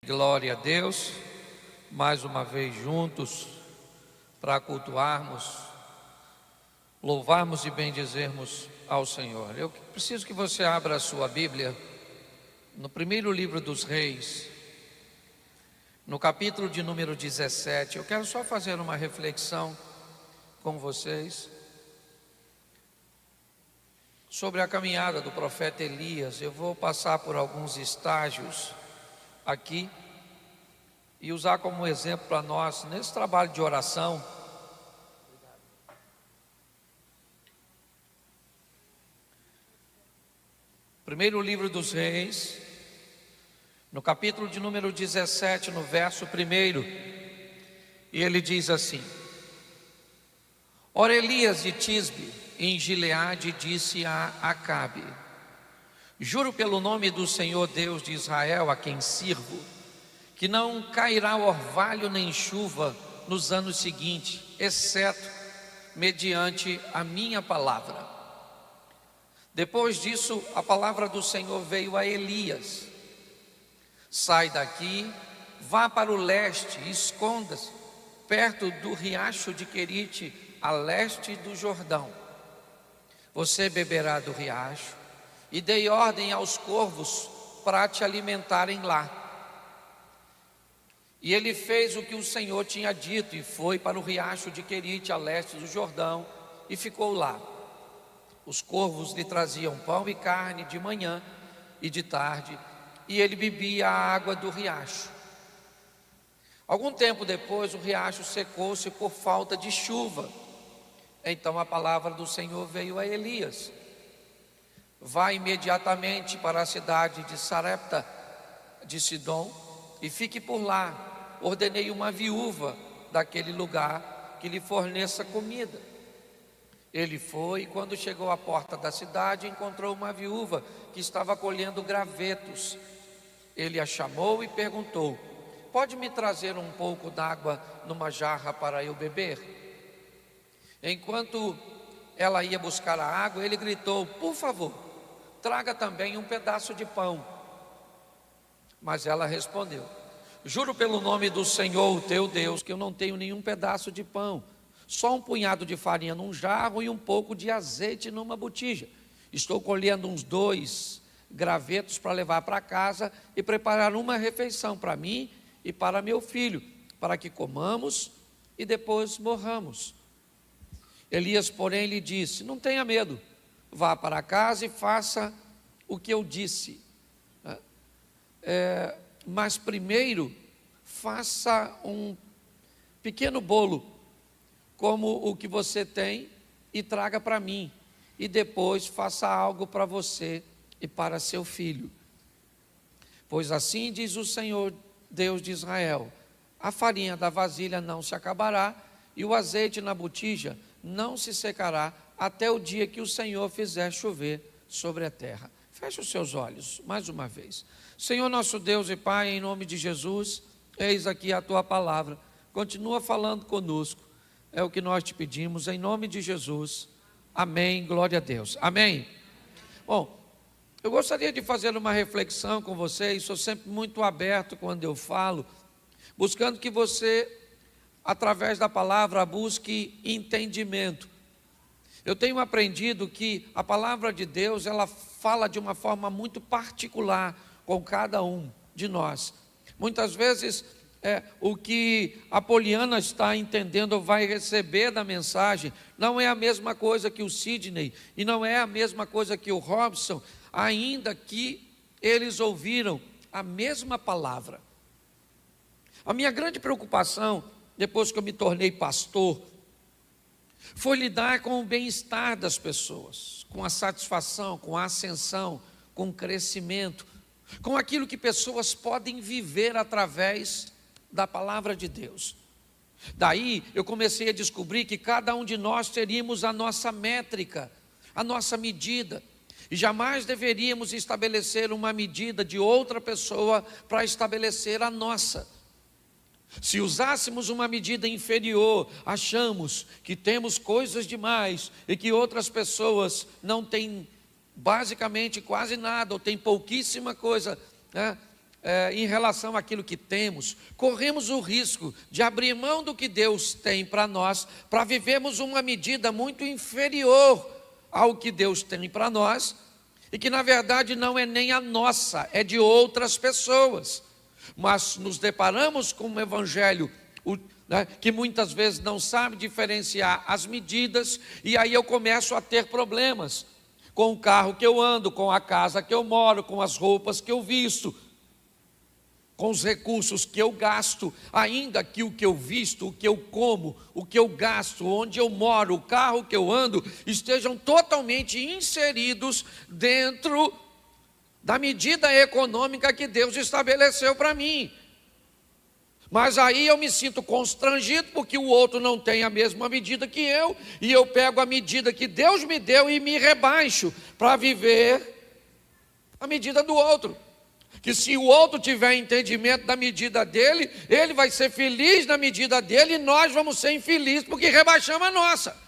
Glória a Deus, mais uma vez juntos para cultuarmos, louvarmos e bendizermos ao Senhor. Eu preciso que você abra a sua Bíblia no primeiro livro dos Reis, no capítulo de número 17. Eu quero só fazer uma reflexão com vocês sobre a caminhada do profeta Elias. Eu vou passar por alguns estágios aqui e usar como exemplo para nós nesse trabalho de oração. Primeiro livro dos Reis, no capítulo de número 17, no verso 1, e ele diz assim: Ora, Elias de Tisbe, em Gileade, disse a Acabe: Juro pelo nome do Senhor Deus de Israel, a quem sirvo, que não cairá orvalho nem chuva nos anos seguintes, exceto mediante a minha palavra. Depois disso, a palavra do Senhor veio a Elias: Sai daqui, vá para o leste e esconda-se perto do riacho de Querite, a leste do Jordão. Você beberá do riacho, e dei ordem aos corvos para te alimentarem lá. E ele fez o que o Senhor tinha dito, e foi para o riacho de Querite, a leste do Jordão, e ficou lá. Os corvos lhe traziam pão e carne de manhã e de tarde, e ele bebia a água do riacho. Algum tempo depois, o riacho secou-se por falta de chuva. Então a palavra do Senhor veio a Elias: Vá imediatamente para a cidade de Sarepta de Sidom e fique por lá. Ordenei uma viúva daquele lugar que lhe forneça comida. Ele foi, e quando chegou à porta da cidade, encontrou uma viúva que estava colhendo gravetos. Ele a chamou e perguntou: Pode me trazer um pouco d'água numa jarra para eu beber? Enquanto ela ia buscar a água, ele gritou: Por favor, traga também um pedaço de pão. Mas ela respondeu: Juro pelo nome do Senhor, o teu Deus, que eu não tenho nenhum pedaço de pão, só um punhado de farinha num jarro e um pouco de azeite numa botija. Estou colhendo uns 2 gravetos para levar para casa e preparar uma refeição para mim e para meu filho, para que comamos e depois morramos. Elias, porém, lhe disse: Não tenha medo, vá para casa e faça o que eu disse. Mas primeiro faça um pequeno bolo, como o que você tem, e traga para mim, e depois faça algo para você e para seu filho. Pois assim diz o Senhor Deus de Israel: a farinha da vasilha não se acabará, e o azeite na botija não se secará, até o dia que o Senhor fizer chover sobre a terra. Feche os seus olhos, mais uma vez. Senhor nosso Deus e Pai, em nome de Jesus, eis aqui a Tua palavra. Continua falando conosco, é o que nós te pedimos, em nome de Jesus. Amém, glória a Deus. Amém. Bom, eu gostaria de fazer uma reflexão com vocês. Sou sempre muito aberto quando eu falo, buscando que você, através da palavra, busque entendimento. Eu tenho aprendido que a palavra de Deus, ela fala de uma forma muito particular com cada um de nós. Muitas vezes, o que a Poliana está entendendo ou vai receber da mensagem não é a mesma coisa que o Sidney, e não é a mesma coisa que o Robson, ainda que eles ouviram a mesma palavra. A minha grande preocupação, depois que eu me tornei pastor, foi lidar com o bem-estar das pessoas, com a satisfação, com a ascensão, com o crescimento, com aquilo que pessoas podem viver através da palavra de Deus. Daí eu comecei a descobrir que cada um de nós teríamos a nossa métrica, a nossa medida, e jamais deveríamos estabelecer uma medida de outra pessoa para estabelecer a nossa. Se usássemos uma medida inferior, achamos que temos coisas demais e que outras pessoas não têm basicamente quase nada, ou têm pouquíssima coisa, né? em relação àquilo que temos, corremos o risco de abrir mão do que Deus tem para nós, para vivermos uma medida muito inferior ao que Deus tem para nós, e que na verdade não é nem a nossa, é de outras pessoas. Mas nos deparamos com um evangelho que muitas vezes não sabe diferenciar as medidas, e aí eu começo a ter problemas com o carro que eu ando, com a casa que eu moro, com as roupas que eu visto, com os recursos que eu gasto, ainda que o que eu visto, o que eu como, o que eu gasto, onde eu moro, o carro que eu ando, estejam totalmente inseridos dentro da medida econômica que Deus estabeleceu para mim. Mas aí eu me sinto constrangido porque o outro não tem a mesma medida que eu, e eu pego a medida que Deus me deu e me rebaixo para viver a medida do outro. Que se o outro tiver entendimento da medida dele, ele vai ser feliz na medida dele, e nós vamos ser infelizes porque rebaixamos a nossa.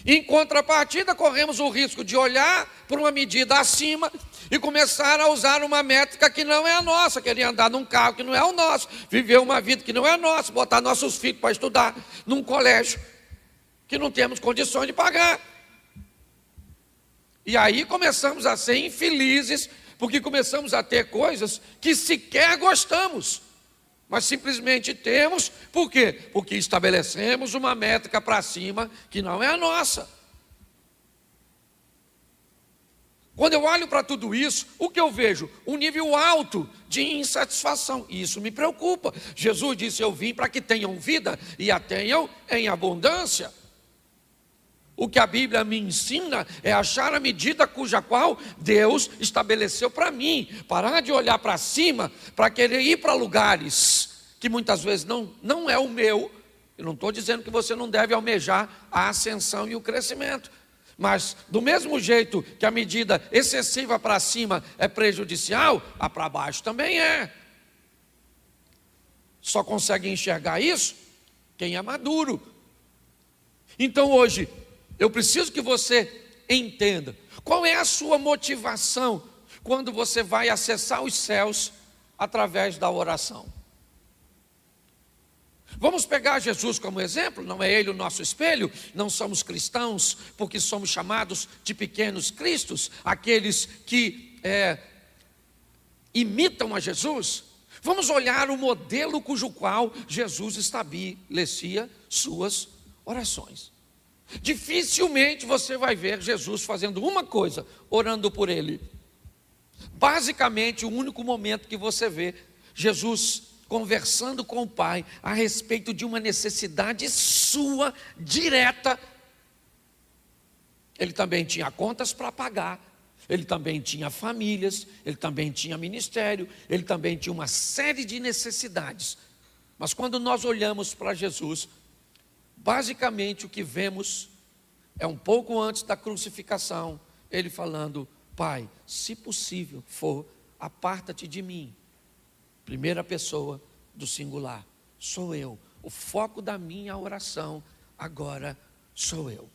Em contrapartida, corremos o risco de olhar por uma medida acima e começar a usar uma métrica que não é a nossa, querer andar num carro que não é o nosso, viver uma vida que não é nossa, botar nossos filhos para estudar num colégio que não temos condições de pagar. E aí começamos a ser infelizes, porque começamos a ter coisas que sequer gostamos, mas simplesmente temos. Por quê? Porque estabelecemos uma métrica para cima que não é a nossa. Quando eu olho para tudo isso, o que eu vejo? Um nível alto de insatisfação, e isso me preocupa. Jesus disse: eu vim para que tenham vida e a tenham em abundância. O que a Bíblia me ensina é achar a medida cuja qual Deus estabeleceu para mim. Parar de olhar para cima, para querer ir para lugares que muitas vezes não é o meu. Eu não estou dizendo que você não deve almejar a ascensão e o crescimento. Mas do mesmo jeito que a medida excessiva para cima é prejudicial, a para baixo também é. Só consegue enxergar isso quem é maduro. Então hoje, eu preciso que você entenda qual é a sua motivação quando você vai acessar os céus através da oração. Vamos pegar Jesus como exemplo, não é ele o nosso espelho, não somos cristãos porque somos chamados de pequenos cristos, aqueles que imitam a Jesus. Vamos olhar o modelo cujo qual Jesus estabelecia suas orações. Dificilmente você vai ver Jesus fazendo uma coisa, orando por ele. Basicamente, o único momento que você vê Jesus conversando com o Pai a respeito de uma necessidade sua, direta. Ele também tinha contas para pagar, ele também tinha famílias, ele também tinha ministério, ele também tinha uma série de necessidades. Mas quando nós olhamos para Jesus, basicamente o que vemos é um pouco antes da crucificação, ele falando: Pai, se possível for, aparta-te de mim. Primeira pessoa do singular, sou eu. O foco da minha oração agora sou eu.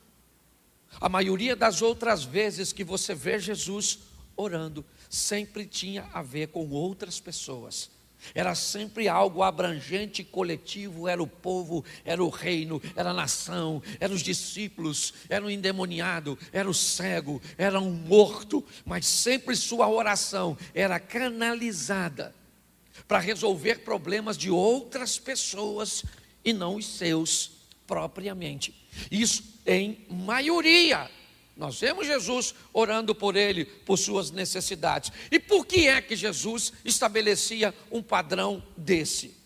A maioria das outras vezes que você vê Jesus orando, sempre tinha a ver com outras pessoas. Era sempre algo abrangente, coletivo, era o povo, era o reino, era a nação, eram os discípulos, era o endemoniado, era o cego, era um morto, mas sempre sua oração era canalizada para resolver problemas de outras pessoas e não os seus propriamente. Isso em maioria. Nós vemos Jesus orando por ele, por suas necessidades. E por que é que Jesus estabelecia um padrão desse?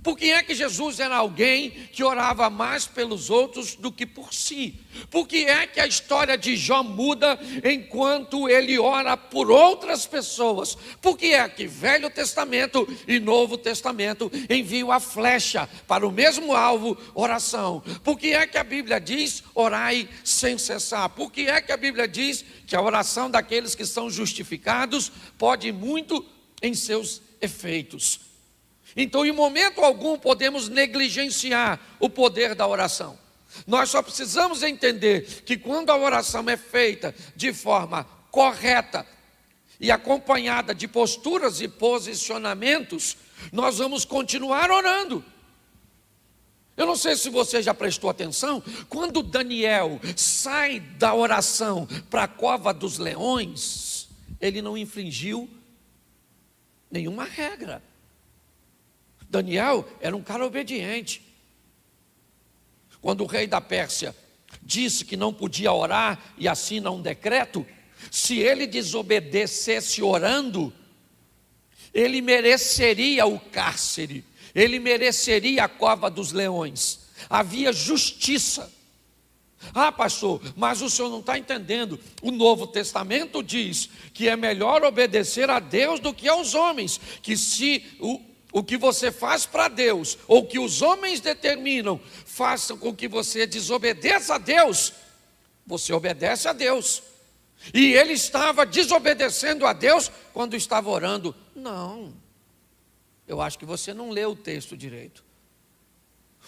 Por que é que Jesus era alguém que orava mais pelos outros do que por si? Por que é que a história de Jó muda enquanto ele ora por outras pessoas? Por que é que Velho Testamento e Novo Testamento enviam a flecha para o mesmo alvo, oração? Por que é que a Bíblia diz orai sem cessar? Por que é que a Bíblia diz que a oração daqueles que são justificados pode ir muito em seus efeitos? Então, em momento algum, podemos negligenciar o poder da oração. Nós só precisamos entender que quando a oração é feita de forma correta e acompanhada de posturas e posicionamentos, nós vamos continuar orando. Eu não sei se você já prestou atenção, quando Daniel sai da oração para a cova dos leões, ele não infringiu nenhuma regra. Daniel era um cara obediente. Quando o rei da Pérsia disse que não podia orar e assina um decreto, se ele desobedecesse orando, ele mereceria o cárcere, ele mereceria a cova dos leões. Havia justiça. Ah, pastor, mas o senhor não está entendendo. O Novo Testamento diz que é melhor obedecer a Deus do que aos homens, que se o que você faz para Deus, ou que os homens determinam, façam com que você desobedeça a Deus, você obedece a Deus. E ele estava desobedecendo a Deus quando estava orando. Não, eu acho que você não leu o texto direito.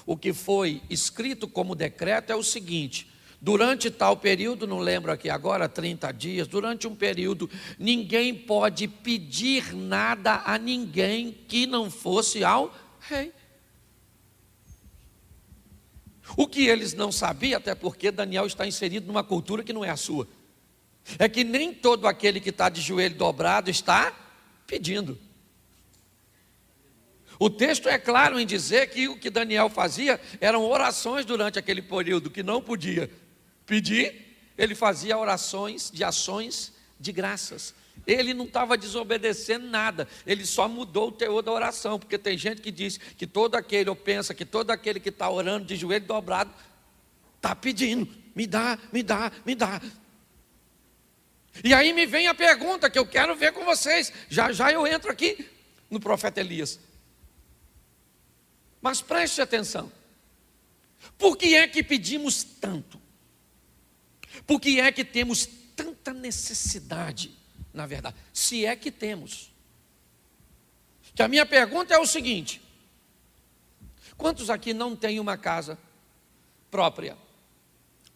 O que foi escrito como decreto é o seguinte: durante tal período, não lembro aqui agora, 30 dias, durante um período, ninguém pode pedir nada a ninguém que não fosse ao rei. O que eles não sabiam, até porque Daniel está inserido numa cultura que não é a sua, é que nem todo aquele que está de joelho dobrado está pedindo. O texto é claro em dizer que o que Daniel fazia eram orações durante aquele período que não podia pedir, ele fazia orações de ações de graças. Ele não estava desobedecendo nada, ele só mudou o teor da oração, porque tem gente que diz que todo aquele, ou pensa que todo aquele que está orando de joelho dobrado, está pedindo, me dá, me dá, me dá. E aí me vem a pergunta que eu quero ver com vocês, já já eu entro aqui no profeta Elias. Mas preste atenção, por que é que pedimos tanto? Por que é que temos tanta necessidade, na verdade? Se é que temos. Que a minha pergunta é o seguinte: quantos aqui não têm uma casa própria?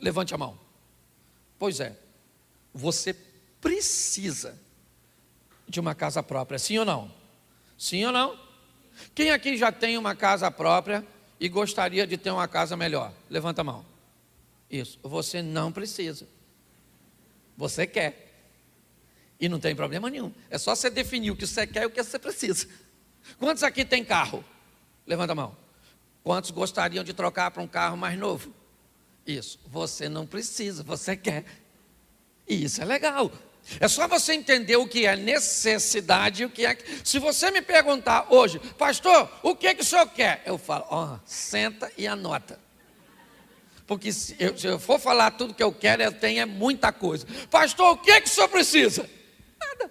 Levante a mão. Pois é, você precisa de uma casa própria, sim ou não? Sim ou não? Quem aqui já tem uma casa própria e gostaria de ter uma casa melhor? Levanta a mão. Isso, você não precisa. Você quer. E não tem problema nenhum. É só você definir o que você quer e o que você precisa. Quantos aqui tem carro? Levanta a mão. Quantos gostariam de trocar para um carro mais novo? Isso, você não precisa, você quer. E isso é legal. É só você entender o que é necessidade e o que é. Se você me perguntar hoje, pastor, o que o senhor quer? Eu falo, senta e anota. Porque se eu for falar tudo que eu quero, eu tenho muita coisa. Pastor, o que o senhor precisa? Nada.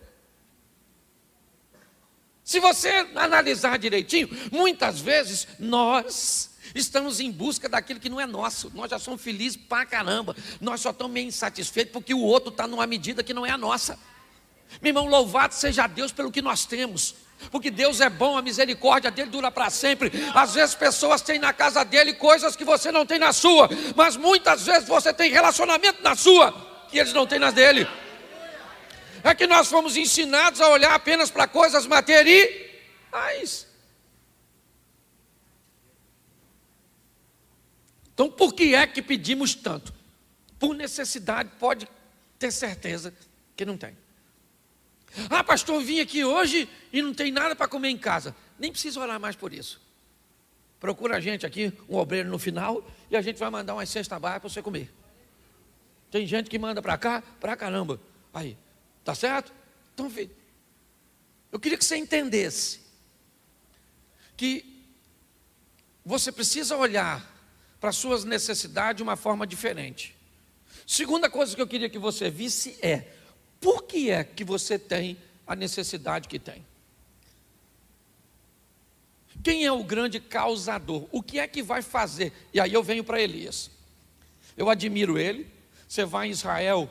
Se você analisar direitinho, muitas vezes nós estamos em busca daquilo que não é nosso. Nós já somos felizes pra caramba. Nós só estamos meio insatisfeitos porque o outro está numa medida que não é a nossa. Meu irmão, louvado seja Deus pelo que nós temos. Porque Deus é bom, a misericórdia dele dura para sempre. Às vezes pessoas têm na casa dele coisas que você não tem na sua, mas muitas vezes você tem relacionamento na sua que eles não têm nas dele. É que nós fomos ensinados a olhar apenas para coisas materiais. Então por que é que pedimos tanto? Por necessidade, pode ter certeza que não tem. Ah, pastor, eu vim aqui hoje e não tem nada para comer em casa. Nem precisa orar mais por isso. Procura a gente aqui, um obreiro no final, e a gente vai mandar umas cestas básicas para você comer. Tem gente que manda para cá, para caramba. Aí, tá certo? Então, eu queria que você entendesse que você precisa olhar para as suas necessidades de uma forma diferente. Segunda coisa que eu queria que você visse é: por que é que você tem a necessidade que tem? Quem é o grande causador? O que é que vai fazer? E aí eu venho para Elias. Eu admiro ele. Você vai em Israel,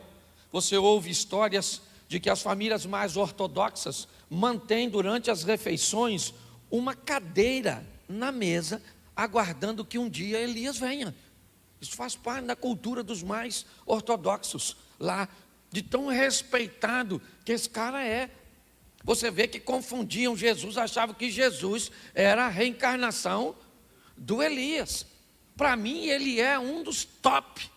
você ouve histórias de que as famílias mais ortodoxas mantêm durante as refeições uma cadeira na mesa, aguardando que um dia Elias venha. Isso faz parte da cultura dos mais ortodoxos lá de tão respeitado que esse cara é. Você vê que confundiam Jesus, achavam que Jesus era a reencarnação do Elias. Para mim, ele é um dos top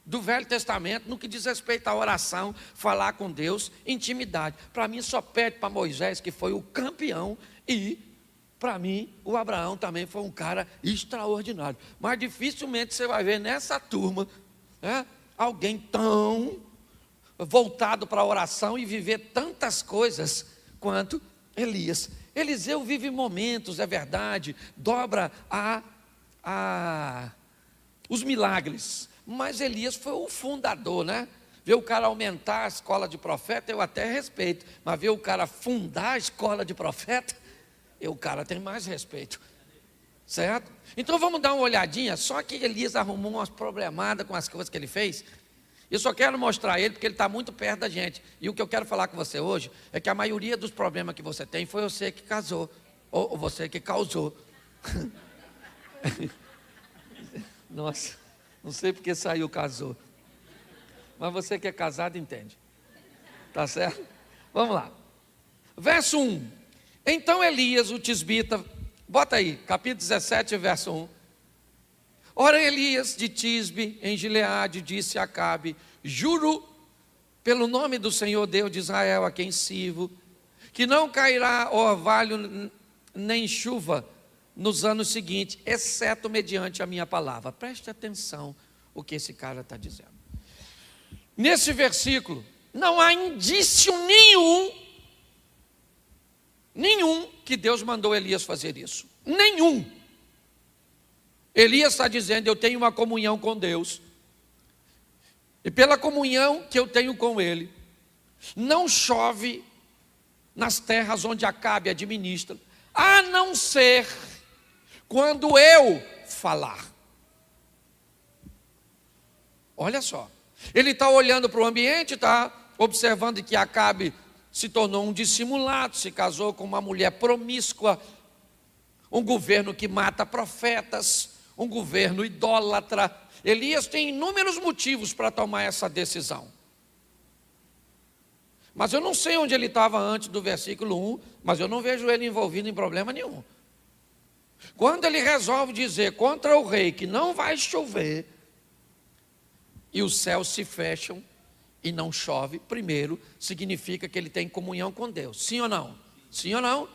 do Velho Testamento no que diz respeito à oração, falar com Deus, intimidade. Para mim, só pede para Moisés, que foi o campeão, e para mim, o Abraão também foi um cara extraordinário. Mas dificilmente você vai ver nessa turma, né, alguém tão voltado para a oração e viver tantas coisas quanto Elias. Eliseu vive momentos, é verdade, dobra os milagres, mas Elias foi o fundador, né? Ver o cara aumentar a escola de profeta, eu até respeito, mas ver o cara fundar a escola de profeta, o cara tem mais respeito, certo? Então vamos dar uma olhadinha, só que Elias arrumou umas problemadas com as coisas que ele fez. Eu só quero mostrar ele porque ele está muito perto da gente. E o que eu quero falar com você hoje é que a maioria dos problemas que você tem foi você que casou, ou você que causou. Nossa, não sei porque saiu casou. Mas você que é casado entende. Tá certo? Vamos lá. Verso 1. Então Elias, o tisbita, bota aí, capítulo 17, verso 1. Ora, Elias de Tisbe, em Gileade, disse a Acabe: juro pelo nome do Senhor Deus de Israel, a quem sirvo, que não cairá orvalho nem chuva nos anos seguintes, exceto mediante a minha palavra. Preste atenção o que esse cara está dizendo. Nesse versículo, não há indício nenhum que Deus mandou Elias fazer isso. Nenhum. Elias está dizendo: eu tenho uma comunhão com Deus, e pela comunhão que eu tenho com Ele, não chove nas terras onde Acabe administra, a não ser quando eu falar. Olha só, ele está olhando para o ambiente, está observando que Acabe se tornou um dissimulado, se casou com uma mulher promíscua, um governo que mata profetas, um governo idólatra. Elias tem inúmeros motivos para tomar essa decisão. Mas eu não sei onde ele estava antes do versículo 1, mas eu não vejo ele envolvido em problema nenhum. Quando ele resolve dizer contra o rei que não vai chover, e os céus se fecham e não chove, primeiro, significa que ele tem comunhão com Deus. Sim ou não? Sim ou não?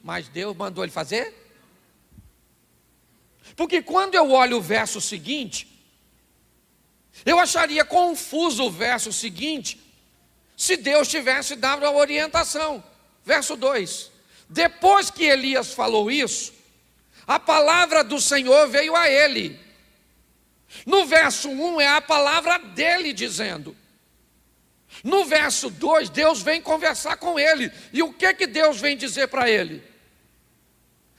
Mas Deus mandou ele fazer? Porque quando eu olho o verso seguinte, eu acharia confuso o verso seguinte, se Deus tivesse dado a orientação. Verso 2: depois que Elias falou isso, a palavra do Senhor veio a ele. No verso 1 é a palavra dele dizendo. No verso 2, Deus vem conversar com ele. E o que Deus vem dizer para ele?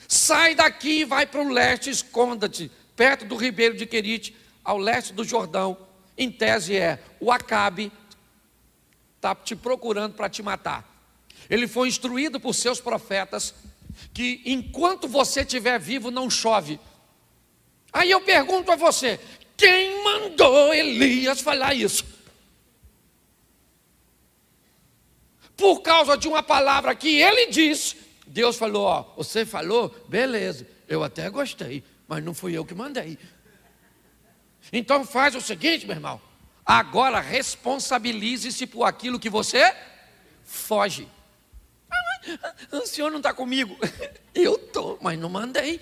Sai daqui e vai para o leste, esconda-te, perto do ribeiro de Querite, ao leste do Jordão. Em tese o Acabe está te procurando para te matar. Ele foi instruído por seus profetas que enquanto você estiver vivo não chove. Aí eu pergunto a você, quem mandou Elias falar isso? Por causa de uma palavra que ele disse, Deus falou: ó, você falou, beleza, eu até gostei, mas não fui eu que mandei. Então faz o seguinte, meu irmão, agora responsabilize-se por aquilo que você foge. O senhor não está comigo? Eu estou, mas não mandei.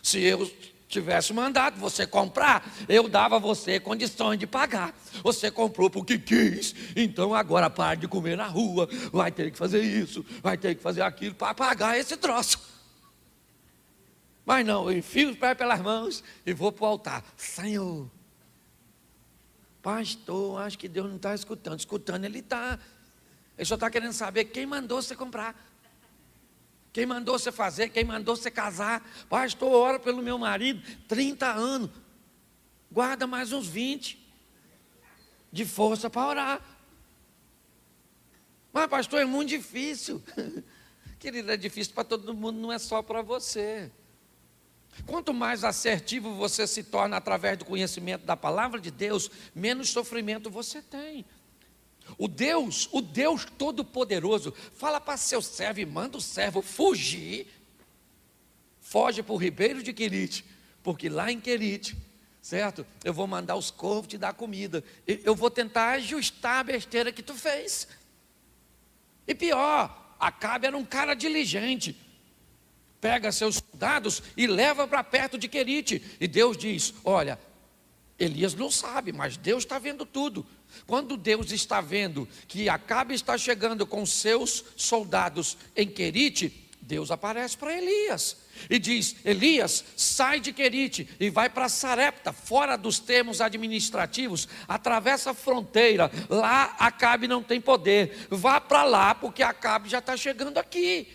Se eu tivesse mandado você comprar, eu dava a você condições de pagar. Você comprou porque quis, então agora para de comer na rua, vai ter que fazer isso, vai ter que fazer aquilo para pagar esse troço. Mas não, eu enfio os pés pelas mãos e vou para o altar. Senhor, pastor, acho que Deus não está escutando. Escutando ele está. Ele só está querendo saber quem mandou você comprar, quem mandou você fazer, quem mandou você casar. Pastor, ora pelo meu marido, 30 anos, guarda mais uns 20 de força para orar. Mas pastor, é muito difícil. Querido, é difícil para todo mundo, não é só para você. Quanto mais assertivo você se torna através do conhecimento da palavra de Deus, menos sofrimento você tem. O Deus Todo-Poderoso, fala para seu servo e manda o servo fugir. Foge para o ribeiro de Querite, porque lá em Querite, certo? Eu vou mandar os corvos te dar comida. Eu vou tentar ajustar a besteira que tu fez. E pior, Acabe era um cara diligente. Pega seus soldados e leva para perto de Querite. E Deus diz: olha, Elias não sabe, mas Deus está vendo tudo. Quando Deus está vendo que Acabe está chegando com seus soldados em Querite, Deus aparece para Elias e diz: Elias, sai de Querite e vai para Sarepta, fora dos termos administrativos, atravessa a fronteira, lá Acabe não tem poder, vá para lá porque Acabe já está chegando aqui.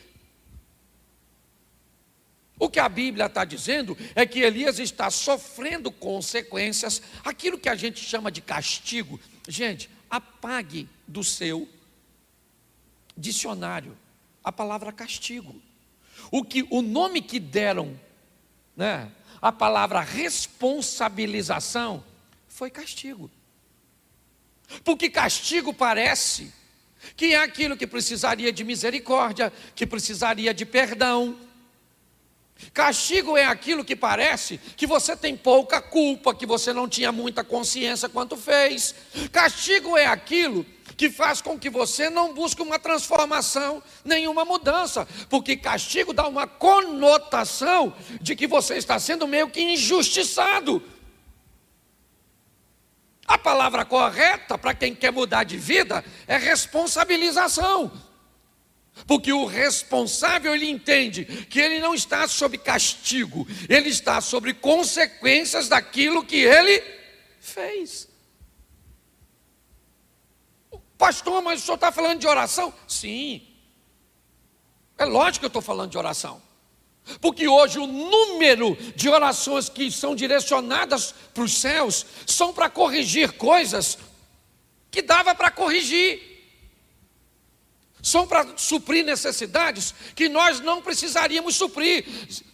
O que a Bíblia está dizendo é que Elias está sofrendo consequências, aquilo que a gente chama de castigo. Gente, apague do seu dicionário a palavra castigo. O nome que deram, né, a palavra responsabilização foi castigo. Porque castigo parece que é aquilo que precisaria de misericórdia, que precisaria de perdão. Castigo é aquilo que parece que você tem pouca culpa, que você não tinha muita consciência quanto fez. Castigo é aquilo que faz com que você não busque uma transformação, nenhuma mudança, porque castigo dá uma conotação de que você está sendo meio que injustiçado. A palavra correta para quem quer mudar de vida é responsabilização. Porque o responsável, ele entende que ele não está sob castigo, ele está sob consequências daquilo que ele fez. Pastor, mas o senhor está falando de oração? Sim, é lógico que eu estou falando de oração. Porque hoje o número de orações que são direcionadas para os céus são para corrigir coisas que dava para corrigir. São para suprir necessidades que nós não precisaríamos suprir.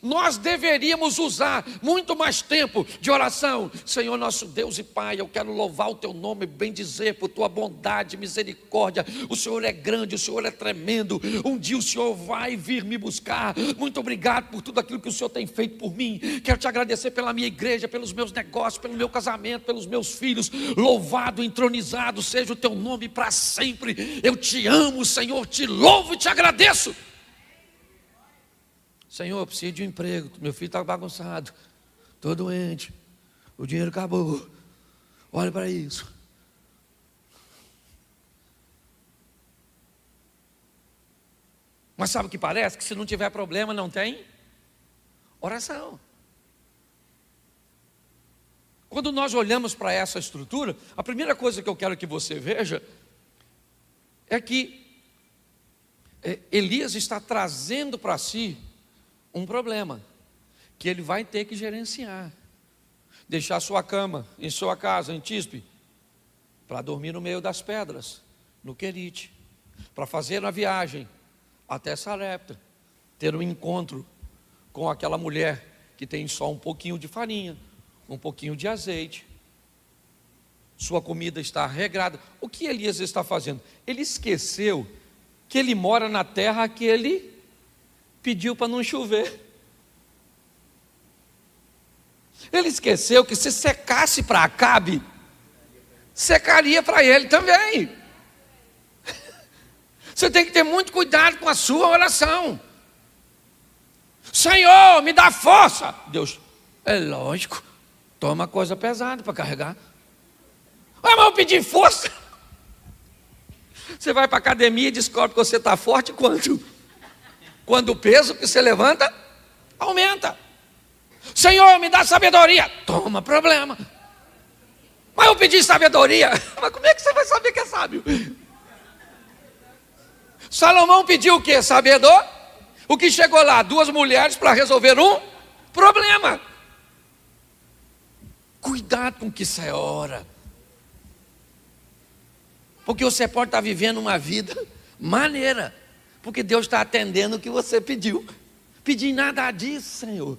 Nós deveríamos usar muito mais tempo de oração. Senhor nosso Deus e Pai, eu quero louvar o Teu nome, bendizer por Tua bondade, misericórdia. O Senhor é grande, o Senhor é tremendo. Um dia o Senhor vai vir me buscar. Muito obrigado por tudo aquilo que o Senhor tem feito por mim. Quero Te agradecer pela minha igreja, pelos meus negócios, pelo meu casamento, pelos meus filhos. Louvado, entronizado seja o Teu nome para sempre. Eu Te amo, Senhor. Te louvo e te agradeço. Senhor, eu preciso de um emprego. Meu filho está bagunçado, estou doente, o dinheiro acabou. Olha para isso. Mas sabe o que parece? Que se não tiver problema, não tem oração. Quando nós olhamos para essa estrutura, a primeira coisa que eu quero que você veja é que Elias está trazendo para si um problema que ele vai ter que gerenciar. Deixar sua cama em sua casa, em Tisbe, para dormir no meio das pedras, no Querite, para fazer uma viagem até Sarepta, ter um encontro com aquela mulher que tem só um pouquinho de farinha, um pouquinho de azeite. Sua comida está regrada. O que Elias está fazendo? Ele esqueceu que ele mora na terra que ele pediu para não chover. Ele esqueceu que se secasse para Acabe, secaria para ele também. Você tem que ter muito cuidado com a sua oração. Senhor, me dá força. Deus, é lógico, toma coisa pesada para carregar. Mas eu pedi força. Você vai para a academia e descobre que você está forte quanto? Quando o peso que você levanta aumenta. Senhor, me dá sabedoria. Toma problema. Mas eu pedi sabedoria. Mas como é que você vai saber que é sábio? Salomão pediu o quê? Sabedor? O que chegou lá? 2 mulheres para resolver um problema. Cuidado com que você ora. Porque você pode estar vivendo uma vida maneira, porque Deus está atendendo o que você pediu. Pedi nada disso, Senhor.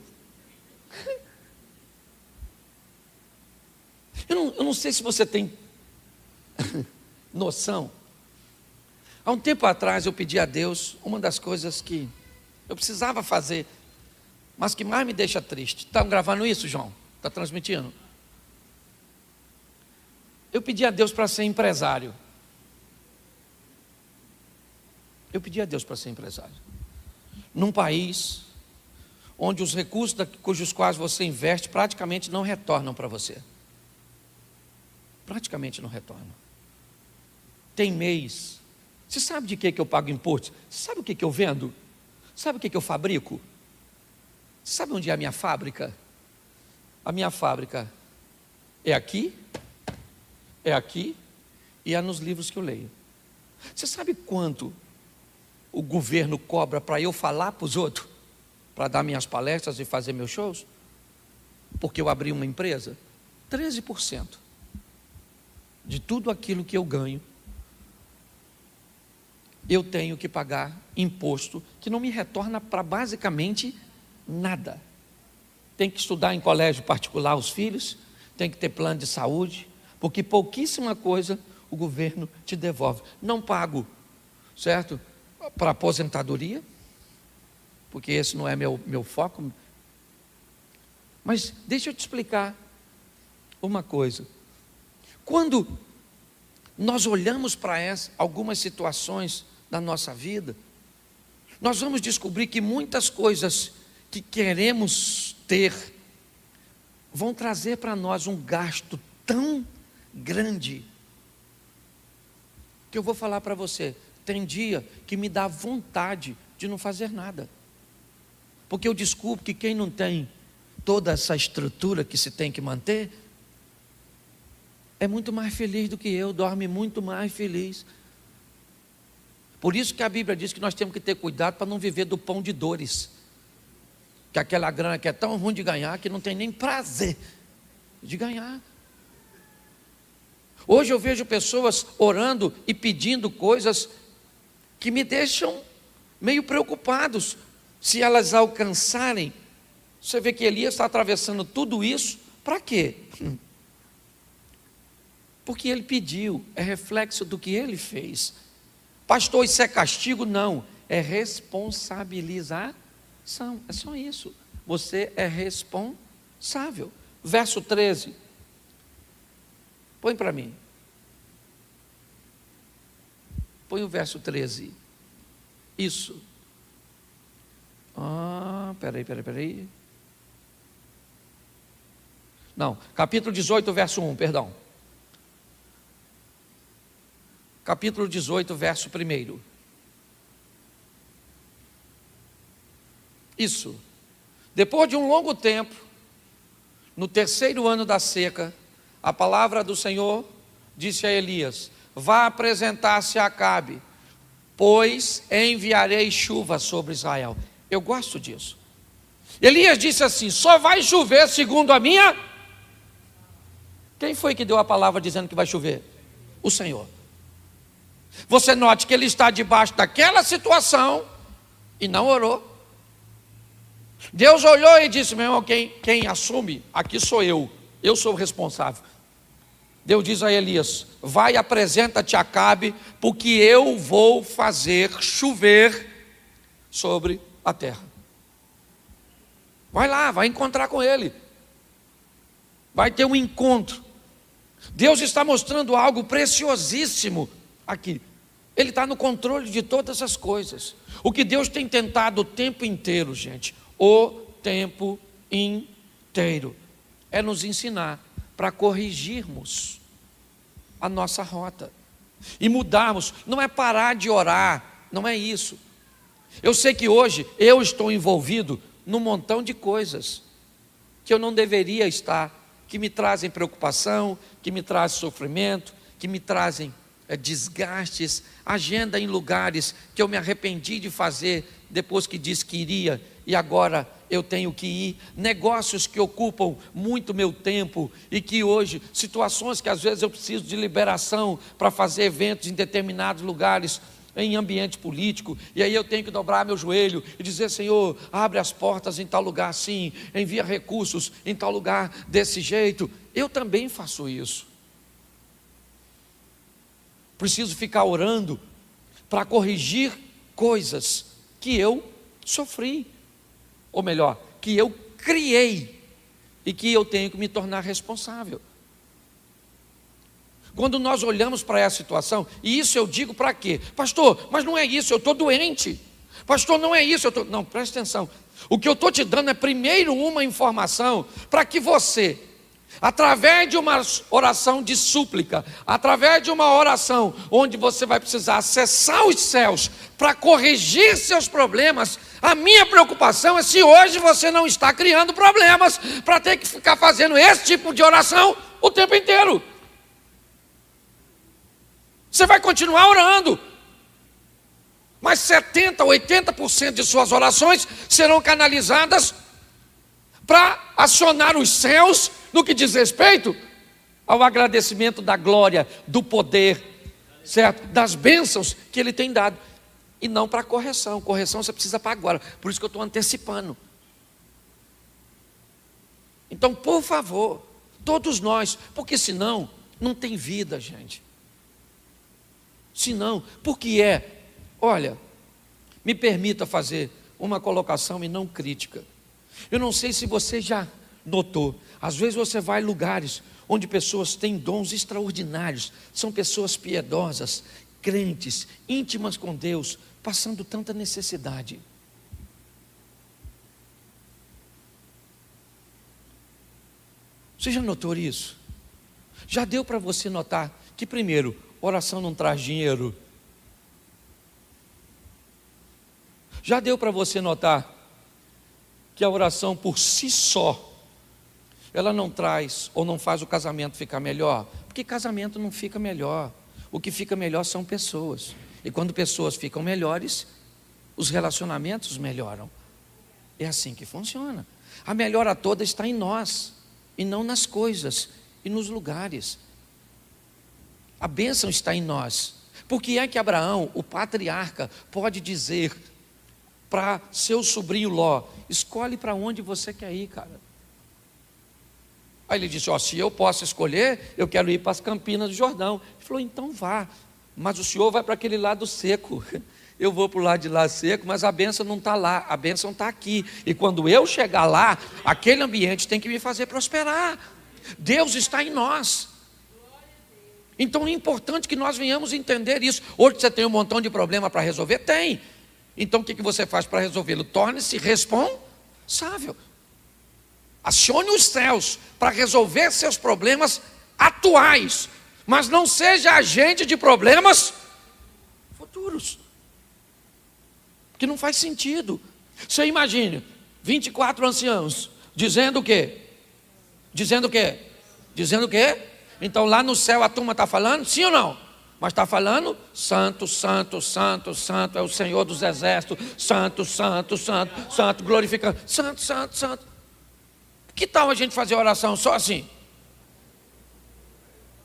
Eu não sei se você tem noção? Há um tempo atrás eu pedi a Deus uma das coisas que eu precisava fazer, mas que mais me deixa triste. Estão gravando isso, João? Está transmitindo? Eu pedi a Deus para ser empresário. Eu pedi a Deus para ser empresário. Num país onde os recursos cujos quais você investe praticamente não retornam para você. Praticamente não retornam. Tem mês. Você sabe de que eu pago imposto? Você sabe o que eu vendo? Sabe o que eu fabrico? Você sabe onde é a minha fábrica? A minha fábrica é aqui e é nos livros que eu leio. Você sabe quanto o governo cobra para eu falar para os outros? Para dar minhas palestras e fazer meus shows? Porque eu abri uma empresa? 13% de tudo aquilo que eu ganho, eu tenho que pagar imposto que não me retorna para basicamente nada. Tem que estudar em colégio particular os filhos, tem que ter plano de saúde, porque pouquíssima coisa o governo te devolve. Não pago, certo? Para aposentadoria, porque esse não é meu foco. Mas deixa eu te explicar uma coisa. Quando nós olhamos para algumas situações da nossa vida, nós vamos descobrir que muitas coisas que queremos ter vão trazer para nós um gasto tão grande que eu vou falar para você, tem dia que me dá vontade de não fazer nada, porque eu descubro que quem não tem toda essa estrutura que se tem que manter é muito mais feliz do que eu, dorme muito mais feliz. Por isso que a Bíblia diz que nós temos que ter cuidado para não viver do pão de dores, que aquela grana que é tão ruim de ganhar que não tem nem prazer de ganhar. Hoje eu vejo pessoas orando e pedindo coisas que me deixam meio preocupados. Se elas alcançarem, você vê que Elias está atravessando tudo isso, para quê? Porque ele pediu, é reflexo do que ele fez. Pastor, isso é castigo? Não, é responsabilização, é só isso. Você é responsável. Verso 13. Põe para mim. Põe o verso 13. Isso. Peraí. Não, capítulo 18, verso 1, perdão. Capítulo 18, verso 1. Isso. Depois de um longo tempo, no 3º ano da seca, a palavra do Senhor disse a Elias: vá apresentar-se a Acabe, pois enviarei chuva sobre Israel. Eu gosto disso. Elias disse assim: só vai chover segundo a minha. Quem foi que deu a palavra dizendo que vai chover? O Senhor. Você note que ele está debaixo daquela situação e não orou. Deus olhou e disse: meu irmão, quem assume aqui sou eu sou o responsável. Deus diz a Elias: vai, apresenta-te a Acabe, porque eu vou fazer chover sobre a terra. Vai lá, vai encontrar com ele, vai ter um encontro. Deus está mostrando algo preciosíssimo aqui. Ele está no controle de todas as coisas. O que Deus tem tentado o tempo inteiro, gente, o tempo inteiro, é nos ensinar para corrigirmos a nossa rota e mudarmos. Não é parar de orar, não é isso. Eu sei que hoje eu estou envolvido num montão de coisas que eu não deveria estar, que me trazem preocupação, que me trazem sofrimento, que me trazem desgastes, agenda em lugares que eu me arrependi de fazer depois que disse que iria e agora eu tenho que ir, negócios que ocupam muito meu tempo e que hoje, situações que às vezes eu preciso de liberação para fazer eventos em determinados lugares, em ambiente político, e aí eu tenho que dobrar meu joelho e dizer: Senhor, abre as portas em tal lugar assim, envia recursos em tal lugar desse jeito. Eu também faço isso. preciso ficar orando para corrigir coisas que eu sofri, ou melhor, que eu criei e que eu tenho que me tornar responsável. Quando nós olhamos para essa situação, e isso eu digo para quê? Pastor, mas não é isso, eu estou doente. Pastor, não é isso, Não, presta atenção. O que eu estou te dando é primeiro uma informação para que você, através de uma oração de súplica, através de uma oração onde você vai precisar acessar os céus para corrigir seus problemas, a minha preocupação é se hoje você não está criando problemas para ter que ficar fazendo esse tipo de oração o tempo inteiro. Você vai continuar orando, mas 70%, 80% de suas orações serão canalizadas para acionar os céus no que diz respeito ao agradecimento da glória, do poder, certo? Das bênçãos que Ele tem dado, e não para correção. Correção você precisa para agora, por isso que eu estou antecipando. Então, por favor, todos nós, porque senão não tem vida, gente. Senão, porque olha, me permita fazer uma colocação e não crítica. Eu não sei se você já notou, às vezes você vai em lugares onde pessoas têm dons extraordinários, são pessoas piedosas, crentes, íntimas com Deus, passando tanta necessidade. Você já notou isso? Já deu para você notar que, primeiro, oração não traz dinheiro? Já deu para você notar que a oração por si só, ela não traz ou não faz o casamento ficar melhor? Porque casamento não fica melhor. O que fica melhor são pessoas. E quando pessoas ficam melhores, os relacionamentos melhoram. É assim que funciona. A melhora toda está em nós, e não nas coisas e nos lugares. A bênção está em nós. Por que é que Abraão, o patriarca, pode dizer para seu sobrinho Ló: escolhe para onde você quer ir, cara? Aí ele disse: se eu posso escolher, eu quero ir para as Campinas do Jordão. Ele falou: então vá, mas o senhor vai para aquele lado seco. Eu vou para o lado de lá seco, mas a bênção não está lá, a bênção está aqui. E quando eu chegar lá, aquele ambiente tem que me fazer prosperar. Deus está em nós. Então é importante que nós venhamos entender isso. Hoje você tem um montão de problema para resolver? Tem. Então o que você faz para resolvê-lo? Torne-se responsável. Acione os céus para resolver seus problemas atuais, mas não seja agente de problemas futuros, porque não faz sentido. Você imagine 24 anciãos dizendo o quê? Dizendo o quê? Dizendo o quê? Então lá no céu a turma está falando, sim ou não? Mas está falando: santo, santo, santo, santo é o Senhor dos exércitos, santo, santo, santo, santo, glorificando, santo, santo, santo. Que tal a gente fazer oração só assim?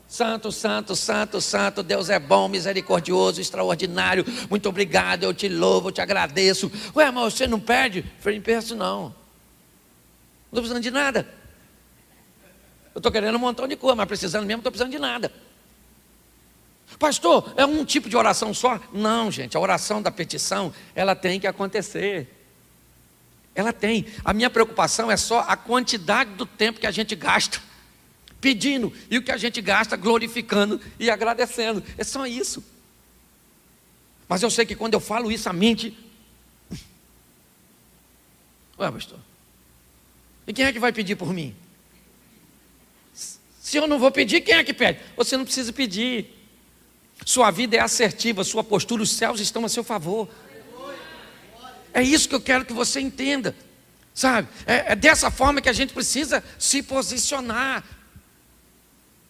Santo, santo, santo, santo, Deus é bom, misericordioso, extraordinário, muito obrigado, eu te louvo, eu te agradeço. Ué, mas você não perde? Eu falei: não peço não. Não estou precisando de nada. Eu estou querendo um montão de coisa, mas precisando mesmo, não estou precisando de nada. Pastor, é um tipo de oração só? Não, gente, a oração da petição, ela tem que acontecer. Ela tem. A minha preocupação é só a quantidade do tempo que a gente gasta pedindo, e o que a gente gasta glorificando e agradecendo. É só isso. Mas eu sei que quando eu falo isso, a mente... Ué, pastor, e quem é que vai pedir por mim? Se eu não vou pedir, quem é que pede? Você não precisa pedir. Sua vida é assertiva, sua postura, os céus estão a seu favor. É isso que eu quero que você entenda, sabe? É dessa forma que a gente precisa se posicionar.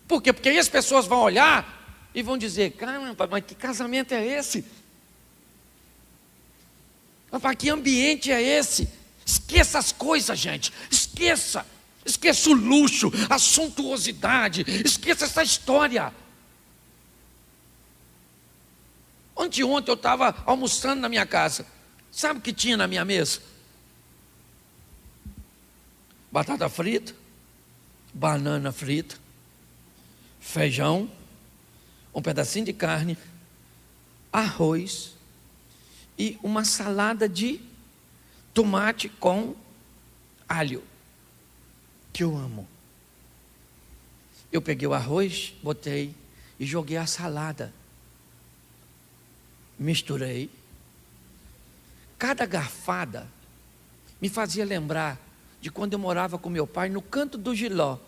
Por quê? Porque aí as pessoas vão olhar e vão dizer: caramba, mas que casamento é esse? Mas que ambiente é esse? Esqueça as coisas, gente. Esqueça o luxo, a suntuosidade. Esqueça essa história. Ontem eu estava almoçando na minha casa. Sabe o que tinha na minha mesa? Batata frita, banana frita, feijão, um pedacinho de carne, arroz e uma salada de tomate com alho, que eu amo. Eu peguei o arroz, botei e joguei a salada. Misturei. Cada garfada me fazia lembrar de quando eu morava com meu pai no canto do Giló,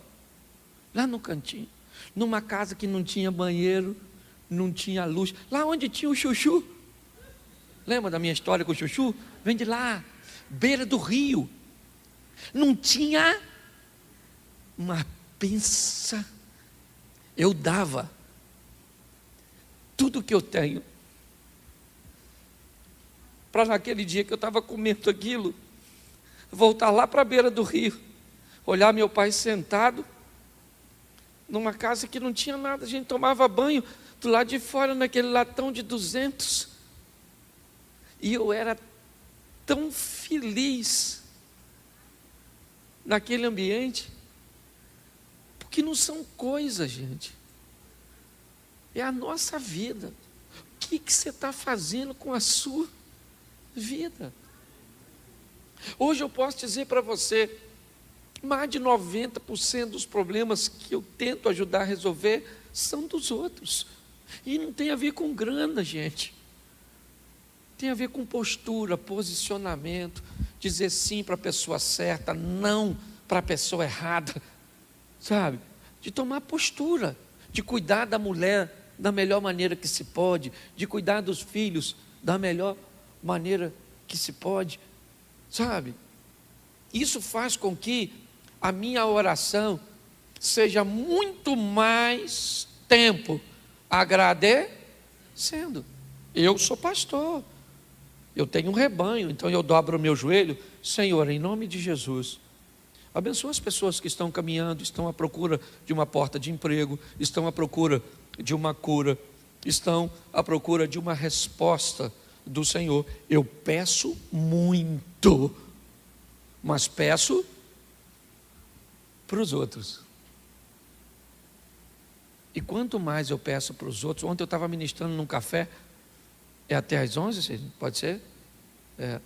lá no cantinho, numa casa que não tinha banheiro, não tinha luz, lá onde tinha o chuchu. Lembra da minha história com o chuchu? Vem de lá, beira do rio. Não tinha uma pensa. Eu dava tudo que eu tenho para naquele dia que eu estava comendo aquilo, voltar lá para a beira do rio, olhar meu pai sentado numa casa que não tinha nada, a gente tomava banho do lado de fora naquele latão de 200, e eu era tão feliz naquele ambiente, porque não são coisas, gente, é a nossa vida. O que você está fazendo com a sua vida? Hoje eu posso dizer para você, mais de 90% dos problemas que eu tento ajudar a resolver são dos outros, e não tem a ver com grana, gente, tem a ver com postura, posicionamento, dizer sim para a pessoa certa, não para a pessoa errada, sabe, de tomar postura, de cuidar da mulher da melhor maneira que se pode, de cuidar dos filhos da melhor maneira que se pode, sabe? Isso faz com que a minha oração seja muito mais tempo agradecendo. Eu sou pastor, eu tenho um rebanho, então eu dobro o meu joelho, Senhor, em nome de Jesus, abençoa as pessoas que estão caminhando, estão à procura de uma porta de emprego, estão à procura de uma cura, estão à procura de uma resposta do Senhor. Eu peço muito, mas peço para os outros. E quanto mais eu peço para os outros, ontem eu estava ministrando num café, é até às 11, pode ser? É.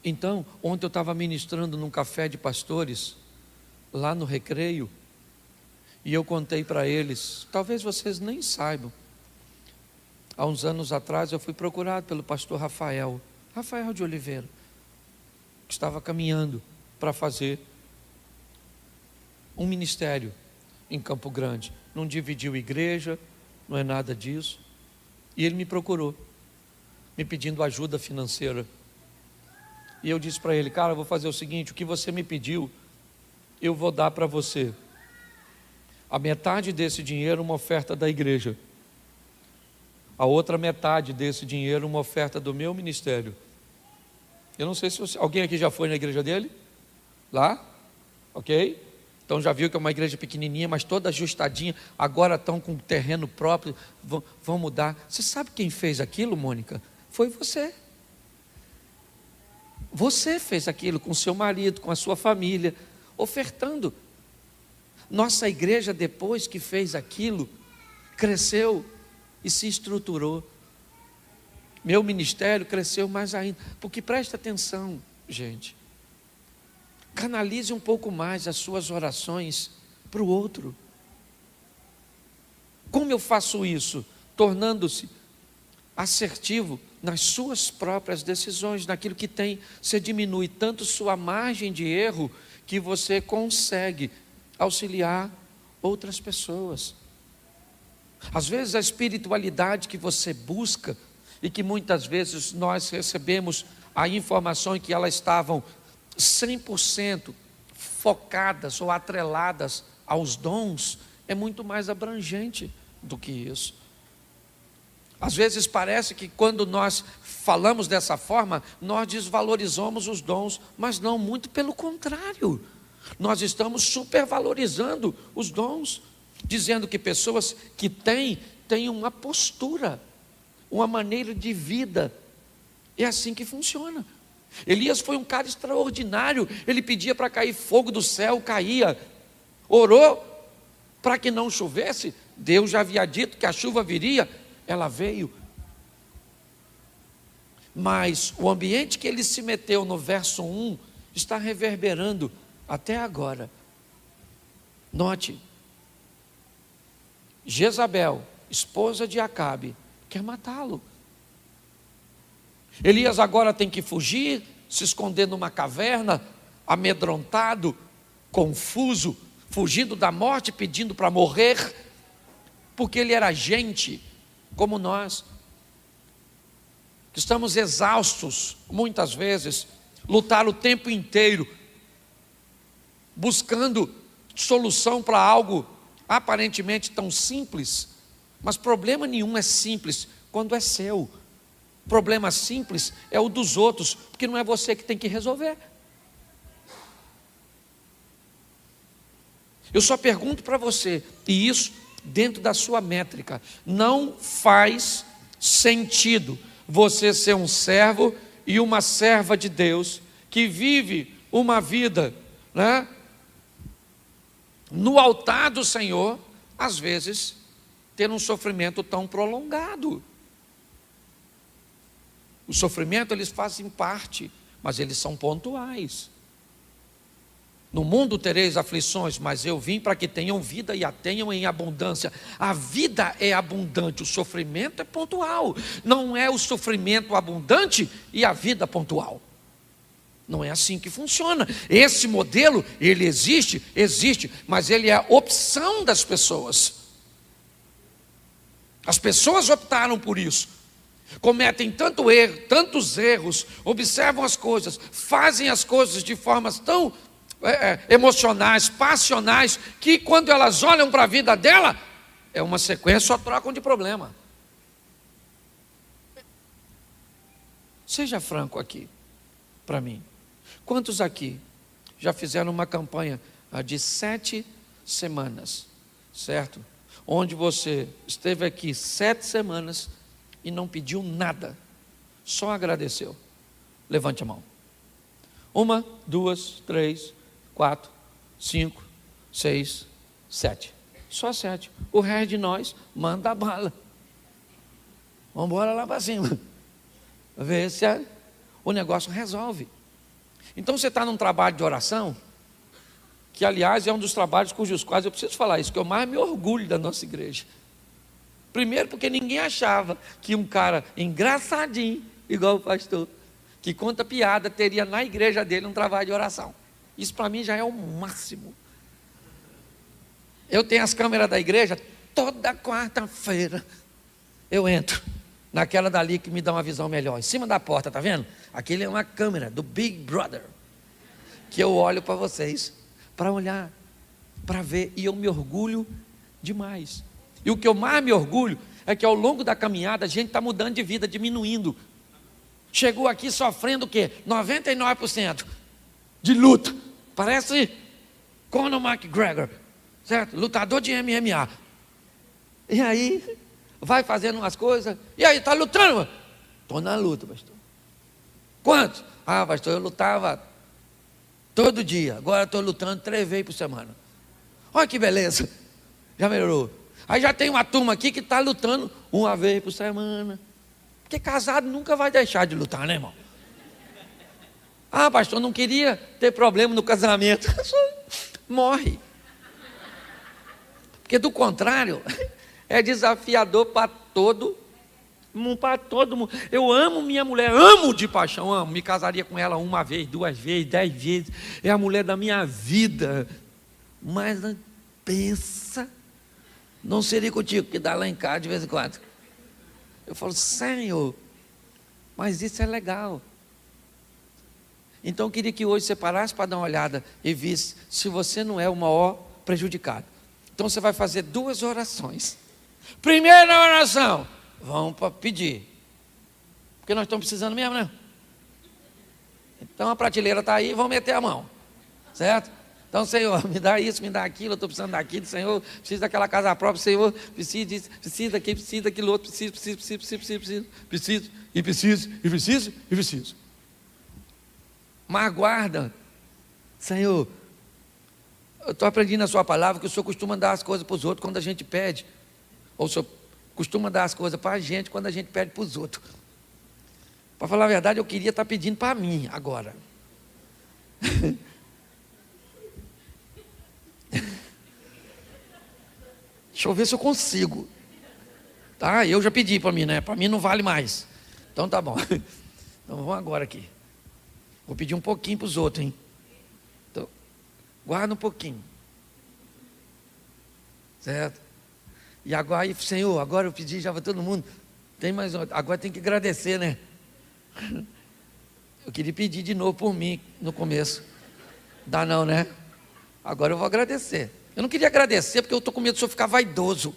Então, ontem eu estava ministrando num café de pastores, lá no Recreio, e eu contei para eles, talvez vocês nem saibam, há uns anos atrás eu fui procurado pelo pastor Rafael de Oliveira, que estava caminhando para fazer um ministério em Campo Grande, não dividiu igreja, não é nada disso, e ele me procurou, me pedindo ajuda financeira, e eu disse para ele, cara, eu vou fazer o seguinte, o que você me pediu, eu vou dar para você, a metade desse dinheiro uma oferta da igreja, a outra metade desse dinheiro uma oferta do meu ministério. Eu não sei se alguém aqui já foi na igreja dele, lá, ok? Então já viu que é uma igreja pequenininha, mas toda ajustadinha, agora estão com terreno próprio, vão mudar. Você sabe quem fez aquilo, Mônica? Foi você. Você fez aquilo com seu marido, com a sua família, ofertando. Nossa igreja, depois que fez aquilo, cresceu e se estruturou. Meu ministério cresceu mais ainda, porque presta atenção, gente, canalize um pouco mais as suas orações para o outro. Como eu faço isso? Tornando-se assertivo nas suas próprias decisões, naquilo que tem. Você diminui tanto sua margem de erro, que você consegue auxiliar outras pessoas. Às vezes a espiritualidade que você busca, e que muitas vezes nós recebemos a informação que elas estavam 100% focadas ou atreladas aos dons, é muito mais abrangente do que isso. Às vezes parece que quando nós falamos dessa forma, nós desvalorizamos os dons, mas não, muito pelo contrário. Nós estamos supervalorizando os dons, dizendo que pessoas que têm uma postura, uma maneira de vida. É assim que funciona. Elias foi um cara extraordinário. Ele pedia para cair fogo do céu, caía. Orou para que não chovesse, Deus já havia dito que a chuva viria, ela veio. Mas o ambiente que ele se meteu no verso 1 está reverberando até agora. Note, Jezabel, esposa de Acabe, quer matá-lo. Elias agora tem que fugir, se esconder numa caverna, amedrontado, confuso, fugindo da morte, pedindo para morrer, porque ele era gente como nós, que estamos exaustos, muitas vezes, lutar o tempo inteiro, buscando solução para algo aparentemente tão simples, mas problema nenhum é simples quando é seu. Problema simples é o dos outros, porque não é você que tem que resolver. Eu só pergunto para você, e isso dentro da sua métrica, não faz sentido você ser um servo e uma serva de Deus que vive uma vida, né, no altar do Senhor, às vezes ter um sofrimento tão prolongado. O sofrimento eles fazem parte, mas eles são pontuais. No mundo tereis aflições, mas eu vim para que tenham vida e a tenham em abundância. A vida é abundante, o sofrimento é pontual. Não é o sofrimento abundante e a vida pontual. Não é assim que funciona. Esse modelo, ele existe, mas ele é a opção das pessoas. As pessoas optaram por isso. Cometem tantos erros, observam as coisas, fazem as coisas de formas tão emocionais, passionais, que quando elas olham para a vida dela, é uma sequência, só trocam de problema. Seja franco aqui, para mim. Quantos aqui já fizeram uma campanha de 7 semanas, certo? Onde você esteve aqui 7 semanas e não pediu nada, só agradeceu? Levante a mão. 1, 2, 3, 4, 5, 6, 7. Só 7. O resto de nós manda a bala. Vamos embora lá para cima. Ver se o negócio resolve. Então você está num trabalho de oração, que aliás é um dos trabalhos cujos quais eu preciso falar isso, que eu mais me orgulho da nossa igreja. Primeiro porque ninguém achava que um cara engraçadinho, igual o pastor, que conta piada, teria na igreja dele um trabalho de oração. Isso para mim já é o máximo. Eu tenho as câmeras da igreja, toda quarta-feira eu entro naquela dali que me dá uma visão melhor, em cima da porta, tá vendo? Aquele é uma câmera do Big Brother, que eu olho para vocês, para olhar, para ver, e eu me orgulho demais. E o que eu mais me orgulho é que ao longo da caminhada a gente está mudando de vida, diminuindo. Chegou aqui sofrendo o quê? 99% de luta. Parece Conor McGregor, certo? Lutador de MMA. E aí vai fazendo umas coisas. E aí, está lutando? Estou na luta, pastor. Quantos? Ah, pastor, eu lutava todo dia. Agora estou lutando 3 vezes por semana. Olha que beleza. Já melhorou. Aí já tem uma turma aqui que está lutando 1 vez por semana. Porque casado nunca vai deixar de lutar, né, irmão? Ah, pastor, não queria ter problema no casamento. Morre. Porque do contrário, é desafiador para todo mundo. Eu amo minha mulher, amo de paixão, amo. Me casaria com ela 1 vez, 2 vezes, 10 vezes. É a mulher da minha vida. Mas pensa, não seria contigo, que dá lá em casa de vez em quando. Eu falo, Senhor, mas isso é legal. Então eu queria que hoje você parasse para dar uma olhada e visse se você não é o maior prejudicado. Então você vai fazer 2 orações. Primeira oração, vamos para pedir, porque nós estamos precisando mesmo, né? Então a prateleira está aí, vamos meter a mão, certo? Então, Senhor, me dá isso, me dá aquilo, eu estou precisando daquilo, Senhor, preciso daquela casa própria, Senhor, preciso disso, preciso daquilo, preciso daquilo outro, preciso. Mas guarda, Senhor, eu estou aprendendo a sua palavra, que o Senhor costuma dar as coisas para os outros quando a gente pede. Ou o senhor costuma dar as coisas para a gente quando a gente pede para os outros? Para falar a verdade, eu queria estar pedindo para mim agora. Deixa eu ver se eu consigo. Tá? Eu já pedi para mim, né? Para mim não vale mais. Então tá bom. Então vamos agora aqui. Vou pedir um pouquinho para os outros, hein? Então, guarda um pouquinho. Certo? E agora, Senhor, agora eu pedi já para todo mundo. Tem mais um. Agora tem que agradecer, né? Eu queria pedir de novo por mim no começo. Dá não, né? Agora eu vou agradecer. Eu não queria agradecer porque eu estou com medo de eu ficar vaidoso.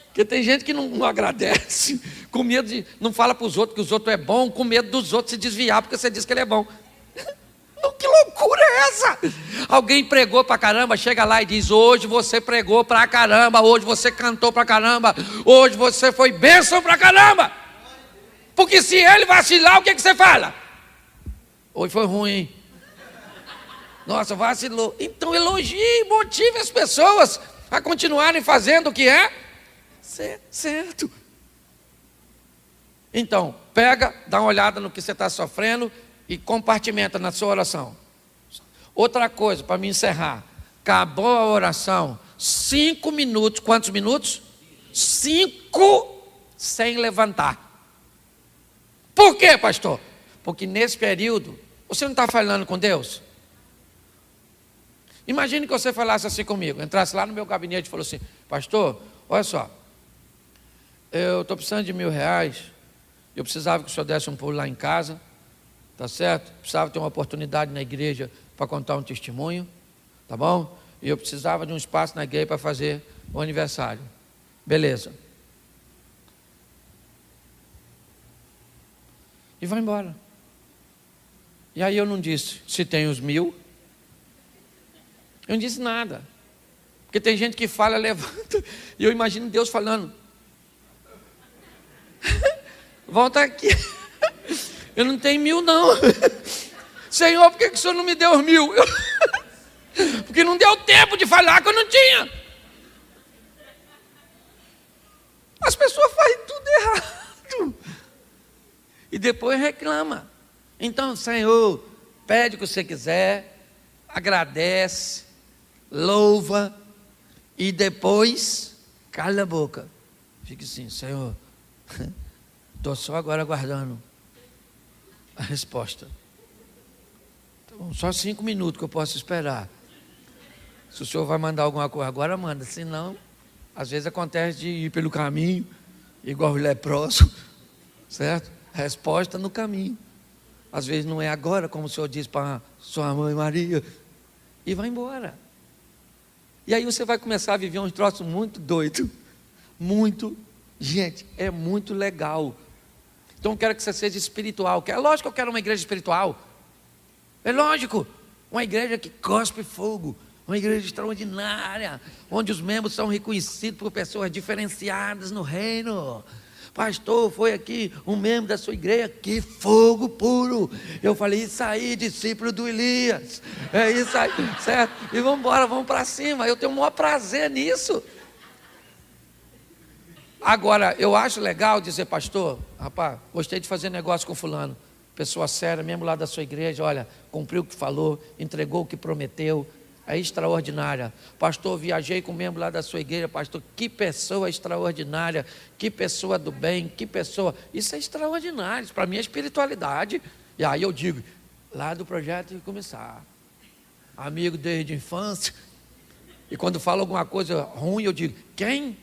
Porque tem gente que não agradece, com medo de, não fala para os outros que os outros é bom, com medo dos outros se desviar porque você diz que ele é bom. Que loucura é essa? Alguém pregou pra caramba, chega lá e diz: hoje você pregou pra caramba, hoje você cantou pra caramba, hoje você foi bênção pra caramba. Porque se ele vacilar, o que você fala? Hoje foi ruim. Nossa, vacilou. Então elogie, motive as pessoas a continuarem fazendo o que é certo. Então, pega, dá uma olhada no que você está sofrendo e compartimenta na sua oração. Outra coisa, para me encerrar. Acabou a oração, 5 minutos, quantos minutos? 5 sem levantar. Por quê, pastor? Porque nesse período, você não está falando com Deus? Imagine que você falasse assim comigo, entrasse lá no meu gabinete e falou assim: pastor, olha só, eu estou precisando de R$1.000, eu precisava que o senhor desse um pulo lá em casa, tá certo? Precisava ter uma oportunidade na igreja para contar um testemunho, tá bom? E eu precisava de um espaço na igreja para fazer o aniversário. Beleza. E vai embora. E aí eu não disse se tem os 1.000. Eu não disse nada. Porque tem gente que fala, levanta, e eu imagino Deus falando: volta aqui. Eu não tenho 1.000 não. Senhor, por que o senhor não me deu os 1.000? Porque não deu tempo de falar que eu não tinha. As pessoas fazem tudo errado. E depois reclama. Então, Senhor, pede o que você quiser, agradece, louva, e depois cala a boca. Fique assim: Senhor, estou só agora aguardando a resposta. Então, só 5 minutos que eu posso esperar. Se o senhor vai mandar alguma coisa agora, manda. Senão, às vezes acontece de ir pelo caminho, igual o leproso, certo? Resposta no caminho. Às vezes não é agora, como o senhor diz para sua mãe Maria, e vai embora. E aí você vai começar a viver uns troços muito doidos. Muito, gente, é muito legal. Então eu quero que você seja espiritual. É lógico que eu quero uma igreja espiritual. É lógico, uma igreja que cospe fogo, uma igreja extraordinária, onde os membros são reconhecidos por pessoas diferenciadas no reino. Pastor, foi aqui um membro da sua igreja, que fogo puro. Eu falei: isso aí, discípulo do Elias. É isso aí, certo? E vamos embora, vamos para cima. Eu tenho o maior prazer nisso. Agora, eu acho legal dizer: pastor, rapaz, gostei de fazer negócio com fulano. Pessoa séria, mesmo lá da sua igreja, olha, cumpriu o que falou, entregou o que prometeu. É extraordinária. Pastor, viajei com um membro lá da sua igreja. Pastor, que pessoa extraordinária, que pessoa do bem, que pessoa. Isso é extraordinário, isso para mim é espiritualidade. E aí eu digo: lá do projeto de começar, amigo desde a infância. E quando fala alguma coisa ruim, eu digo: quem?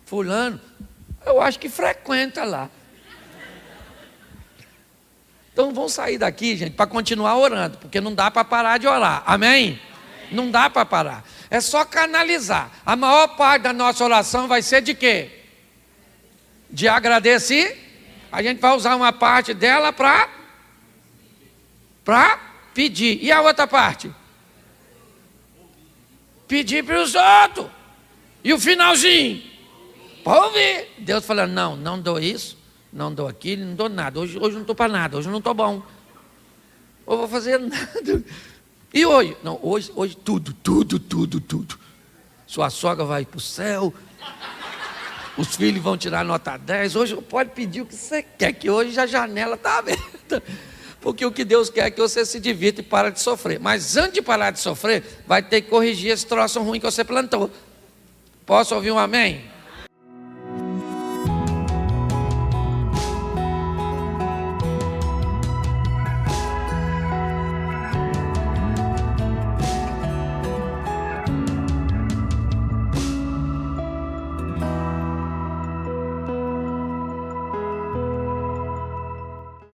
Fulano. Eu acho que frequenta lá. Então vamos sair daqui, gente, para continuar orando, porque não dá para parar de orar, amém? Não dá para parar, é só canalizar. A maior parte da nossa oração vai ser de quê? De agradecer. A gente vai usar uma parte dela para pedir. E a outra parte? Pedir para os outros. E o finalzinho? Para ouvir. Deus falando: não dou isso, não dou aquilo, não dou nada. Hoje não estou para nada, hoje não estou bom. Eu vou fazer nada. E hoje? Não, hoje tudo. sua sogra vai para o céu, os filhos vão tirar nota 10. Hoje pode pedir o que você quer, que hoje a janela está aberta. Porque o que Deus quer é que você se divirta e para de sofrer. Mas antes de parar de sofrer, vai ter que corrigir esse troço ruim que você plantou. Posso ouvir um amém?